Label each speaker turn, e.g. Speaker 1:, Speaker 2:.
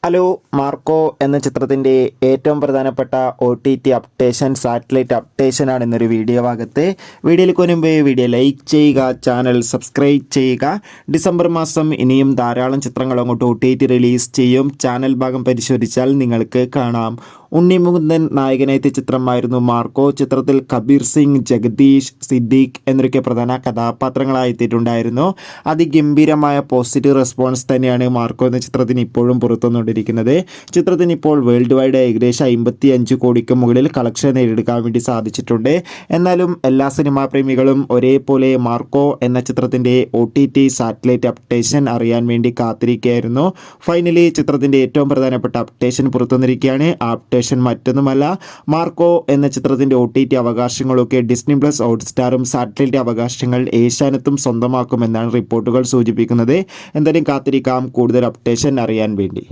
Speaker 1: Hello Marco എന്ന ചിത്രത്തിൻ്റെ ഏറ്റവും പ്രധാനപ്പെട്ട OTT അപ്ഡേഷൻ സാറ്റലൈറ്റ് അപ്ഡേഷനാണ് ഇന്നൊരു വീഡിയോ ഭാഗത്ത്. വീഡിയോയിലേക്ക് മുൻപ് വീഡിയോ ലൈക്ക് ചെയ്യുക, ചാനൽ സബ്സ്ക്രൈബ് ചെയ്യുക. ഡിസംബർ മാസം ഇനിയും ധാരാളം ചിത്രങ്ങൾ അങ്ങോട്ട് OTT റിലീസ് ചെയ്യും. ചാനൽ ഭാഗം പരിശോധിച്ചാൽ നിങ്ങൾക്ക് കാണാം. ഉണ്ണിമുകുന്ദൻ നായകനെത്തിയ ചിത്രമായിരുന്നു മാർക്കോ. ചിത്രത്തിൽ കബീർ സിംഗ്, ജഗദീഷ്, സിദ്ദീഖ് എന്നൊക്കെ പ്രധാന കഥാപാത്രങ്ങളായി എത്തിയിട്ടുണ്ടായിരുന്നു. അതിഗംഭീരമായ പോസിറ്റീവ് റെസ്പോൺസ് തന്നെയാണ് മാർക്കോ എന്ന ചിത്രത്തിന് ഇപ്പോഴും പുറത്തുവന്നുകൊണ്ടിരിക്കുന്നത്. ചിത്രത്തിന് ഇപ്പോൾ വേൾഡ് വൈഡ് ഏകദേശം 55 കോടിക്ക് മുകളിൽ കളക്ഷൻ നേടിയെടുക്കാൻ വേണ്ടി സാധിച്ചിട്ടുണ്ട്. എന്നാലും എല്ലാ സിനിമാ പ്രേമികളും ഒരേപോലെ മാർക്കോ എന്ന ചിത്രത്തിൻ്റെ OTT സാറ്റലൈറ്റ് അപ്ഡേഷൻ അറിയാൻ വേണ്ടി കാത്തിരിക്കുകയായിരുന്നു. ഫൈനലി ചിത്രത്തിൻ്റെ ഏറ്റവും പ്രധാനപ്പെട്ട അപ്ഡേഷൻ പുറത്തുവന്നിരിക്കുകയാണ്. അപ്ഡേഷൻ മറ്റൊന്നുമല്ല, മാർക്കോ എന്ന ചിത്രത്തിൻ്റെ OTT അവകാശങ്ങളൊക്കെ ഡിസ്നി പ്ലസ്, ഹോട്ട്സ്റ്റാറും സാറ്റലൈറ്റ് അവകാശങ്ങൾ ഏഷ്യാനെറ്റും സ്വന്തമാക്കുമെന്നാണ് റിപ്പോർട്ടുകൾ സൂചിപ്പിക്കുന്നത്. എന്തായാലും കാത്തിരിക്കാം കൂടുതൽ അപ്ഡേഷൻ അറിയാൻ വേണ്ടി.